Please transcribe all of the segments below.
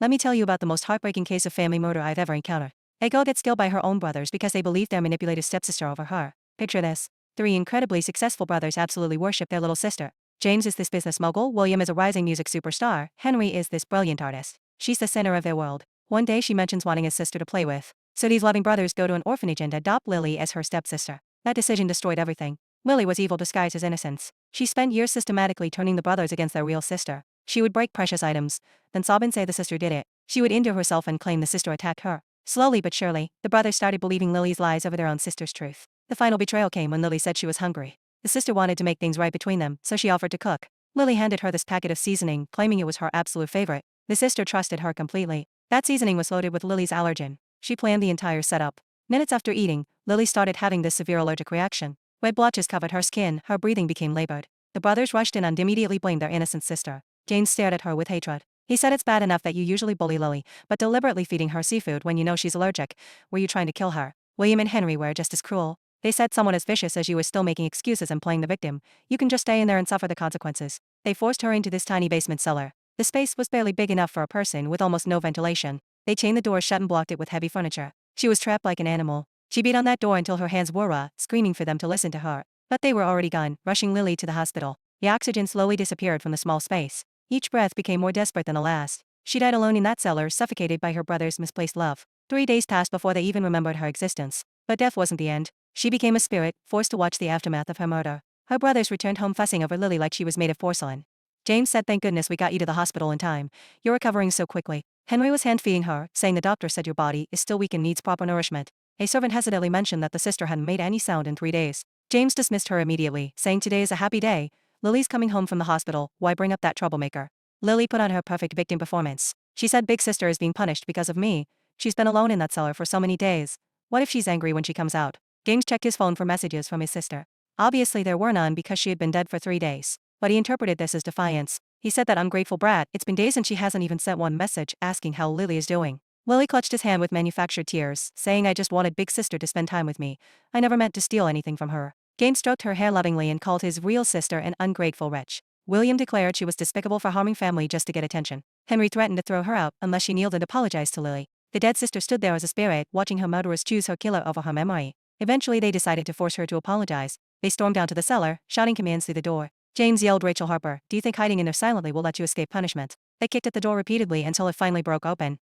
Let me tell you about the most heartbreaking case of family murder I've ever encountered. A girl gets killed by her own brothers because they believe their manipulative stepsister over her. Picture this. Three incredibly successful brothers absolutely worship their little sister. James is this business mogul, William is a rising music superstar, Henry is this brilliant artist. She's the center of their world. One day she mentions wanting a sister to play with. So these loving brothers go to an orphanage and adopt Lily as her stepsister. That decision destroyed everything. Lily was evil disguised as innocence. She spent years systematically turning the brothers against their real sister. She would break precious items, then sob and say the sister did it. She would injure herself and claim the sister attacked her. Slowly but surely, the brothers started believing Lily's lies over their own sister's truth. The final betrayal came when Lily said she was hungry. The sister wanted to make things right between them, so she offered to cook. Lily handed her this packet of seasoning, claiming it was her absolute favorite. The sister trusted her completely. That seasoning was loaded with Lily's allergen. She planned the entire setup. Minutes after eating, Lily started having this severe allergic reaction. Red blotches covered her skin, her breathing became labored. The brothers rushed in and immediately blamed their innocent sister. James stared at her with hatred. He said, it's bad enough that you usually bully Lily, but deliberately feeding her seafood when you know she's allergic. Were you trying to kill her? William and Henry were just as cruel. They said someone as vicious as you is still making excuses and playing the victim. You can just stay in there and suffer the consequences. They forced her into this tiny basement cellar. The space was barely big enough for a person with almost no ventilation. They chained the door shut and blocked it with heavy furniture. She was trapped like an animal. She beat on that door until her hands were raw, screaming for them to listen to her. But they were already gone, rushing Lily to the hospital. The oxygen slowly disappeared from the small space. Each breath became more desperate than the last. She died alone in that cellar, suffocated by her brother's misplaced love. 3 days passed before they even remembered her existence. But death wasn't the end. She became a spirit, forced to watch the aftermath of her murder. Her brothers returned home fussing over Lily like she was made of porcelain. James said, thank goodness we got you to the hospital in time. You're recovering so quickly. Henry was hand-feeding her, saying the doctor said your body is still weak and needs proper nourishment. A servant hesitantly mentioned that the sister hadn't made any sound in 3 days. James dismissed her immediately, saying today is a happy day. Lily's coming home from the hospital, why bring up that troublemaker? Lily put on her perfect victim performance. She said big sister is being punished because of me. She's been alone in that cellar for so many days. What if she's angry when she comes out? James checked his phone for messages from his sister. Obviously there were none because she had been dead for 3 days. But he interpreted this as defiance. He said that ungrateful brat, it's been days and she hasn't even sent one message asking how Lily is doing. Willie clutched his hand with manufactured tears, saying I just wanted big sister to spend time with me. I never meant to steal anything from her. James stroked her hair lovingly and called his real sister an ungrateful wretch. William declared she was despicable for harming family just to get attention. Henry threatened to throw her out unless she kneeled and apologized to Lily. The dead sister stood there as a spirit, watching her murderers choose her killer over her memory. Eventually they decided to force her to apologize. They stormed down to the cellar, shouting commands through the door. James yelled, Rachel Harper, do you think hiding in there silently will let you escape punishment? They kicked at the door repeatedly until it finally broke open.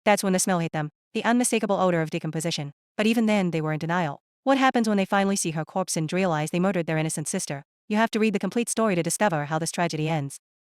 That's when the smell hit them, the unmistakable odor of decomposition. But even then they were in denial. What happens when they finally see her corpse and realize they murdered their innocent sister? You have to read the complete story to discover how this tragedy ends.